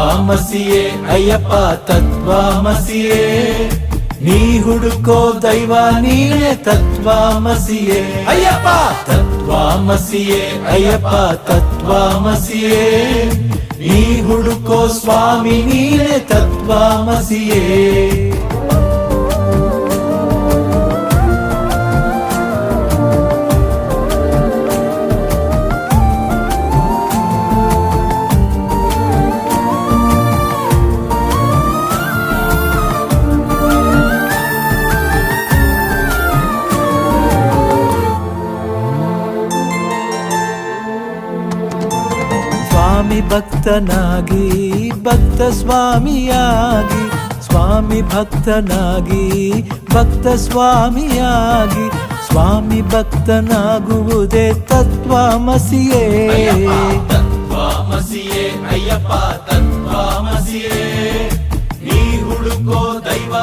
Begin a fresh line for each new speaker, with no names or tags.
ತತ್ವಾಮಸಿಯೇ ಅಯ್ಯಪ್ಪ ತತ್ವಾಮಸಿಯೇ, ನೀ ಹುಡುಕೋ ದೈವ ನೀನೆ ತತ್ವಾಮಸಿಯೇ ಅಯ್ಯಪ್ಪ ತತ್ವಾಮಸಿಯೇ ಅಯ್ಯಪ್ಪ ತತ್ವಾಮಸಿಯೇ, ನೀ ಹುಡುಕೋ ಸ್ವಾಮಿ ನೀನೆ ತತ್ವಾಮಸಿಯೇ. ಸ್ವಾಮಿ ಭಕ್ತನಾಗಿ ಭಕ್ತ ಸ್ವಾಮಿಯಾಗಿ, ಸ್ವಾಮಿ ಭಕ್ತನಾಗಿ ಭಕ್ತ ಸ್ವಾಮಿಯಾಗಿ, ಸ್ವಾಮಿ ಭಕ್ತನಾಗುವುದೇ ತತ್ವಾಮಸಿಯೇ. ತತ್ವಾಮಸಿಯೇ ಅಯ್ಯಪ್ಪ ತತ್ವಾಮಸಿಯೇ, ನೀ ಹುಡುಕೋ ದೈವ